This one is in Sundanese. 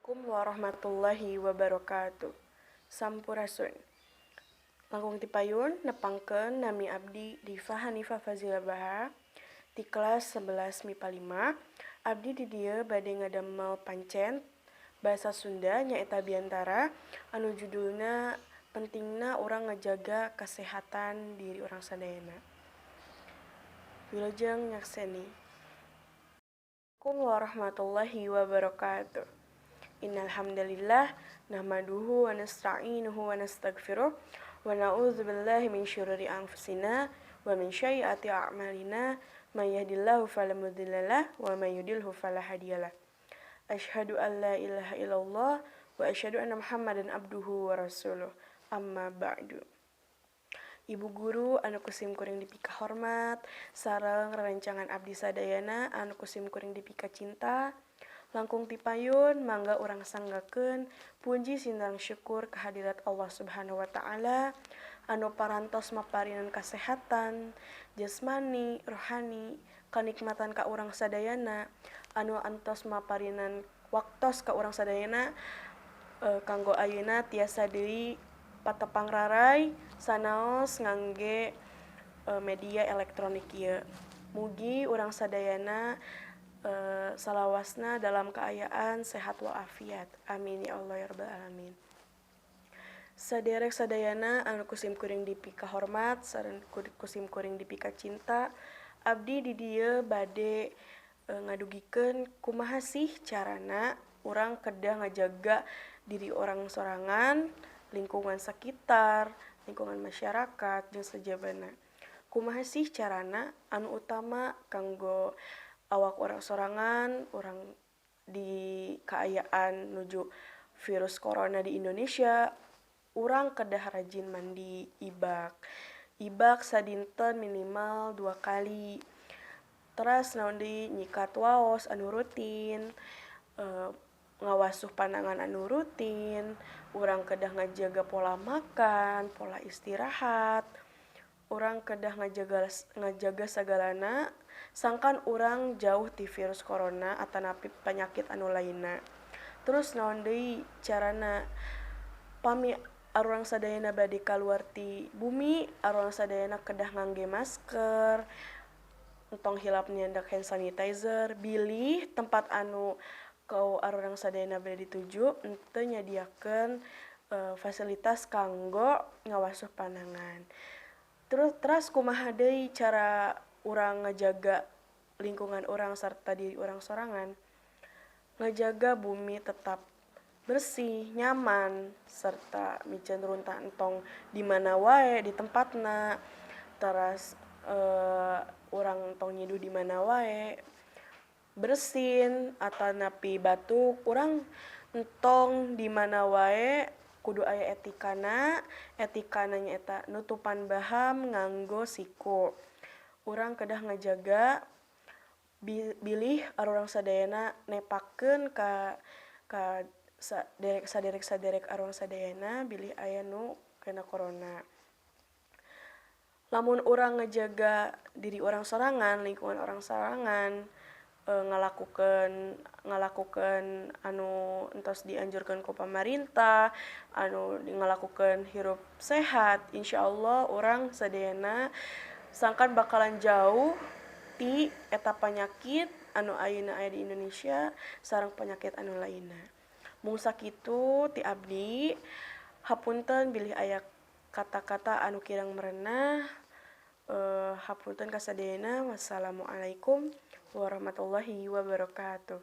Assalamualaikum warahmatullahi wabarakatuh. Sampurasun. Langkung ti payun nepangkeun nami abdi Diva Hanifah Fazila Baha di kelas 11 MIPA 5. Abdi di dieu bade ngadamel pancen bahasa Sunda nyaeta biantara anu judulna pentingna urang ngajaga kesehatan diri urang sadayana. Wilujeng nyakseni. Assalamualaikum warahmatullahi wabarakatuh. Innal hamdalillah nahmaduhu wa nasta'inuhu wa nastaghfiruh wa na'udzu billahi min syururi anfusina wa min sayyiati a'malina may yahdihillahu fala mudhillalah wa may yudhlilhu fala hadiyalah. Asyhadu an la ilaha illallah wa asyhadu anna Muhammadan abduhu wa rasuluh. Amma ba'du. Ibu guru anu kusim kuring dipika hormat sareng rerencangan abdi sadayana anu kusim kuring dipika cinta. Langkung ti payun mangga urang sanggakeun puji sindang syukur kehadirat Allah Subhanahu wa taala anu parantos maparinan kasehatan jasmani, rohani, kanikmatan ka urang sadayana anu antos maparinan waktos ka urang sadayana kanggo ayeuna tiasa deui patepang rarai sanaos ngangge media elektronik ieu. Mugi urang sadayana salawasna dalam keayaan sehat walafiat. Amin ya Allah ya rabbal alamin. Saderek sadayana anu kusim kuring dipika hormat sareng kusim kuring dipika cinta, abdi di dieu bade ngadugikeun kumaha sih carana urang kedah ngajaga diri orang sorangan, lingkungan sekitar, lingkungan masyarakat jeung sajabana. Kumaha sih carana anu utama kanggo awak orang sorangan, orang di keayaan nuju virus corona di Indonesia, urang kedah rajin mandi ibak. Ibak sadinten minimal 2 kali. Teras naon deui nyikat waos anu rutin, ngawasuh pandangan anu rutin, urang kedah ngajaga pola makan, pola istirahat, urang kedah ngajaga sagalana sangkan urang jauh ti virus corona atanapi penyakit anu lainna. Terus naon deui carana pami urang sadayana bade kaluar ti bumi, urang sadayana kedah ngangge masker, entong hilap nyandak hand sanitizer, bilih tempat anu kau urang sadayana bade dituju henteu nyadiakeun fasilitas kanggo ngawasuh pandangan. Terus kumaha deui cara urang ngajaga lingkungan urang sarta diri urang sorangan? Ngajaga bumi tetap bersih, nyaman, serta miceun runta entong di mana wae di tempatna. Teras urang entong nyiduh di mana wae. Bersin atanapi batuk, urang entong di mana wae kudu aya etikana. Etikana nyaeta nutupan baham nganggo siku. Urang kedah ngajaga bilih urang sadayana nepakeun ka saderek urang sadayana bilih aya nu kena corona. Lamun urang ngajaga diri urang sorangan, lingkungan urang sorangan, ngalakukeun anu entos dianjurkeun ku pamarintah, anu ngalakukeun hirup sehat, insyaallah urang sadayana sangkan bakalan jauh ti eta panyakit anu ayeuna aya di Indonesia sareng penyakit anu lainna. Mung sakitu ti abdi, hapunten bilih aya kata-kata anu kirang merenah. Hapunten ka sadayana. Wassalamualaikum warahmatullahi wabarakatuh.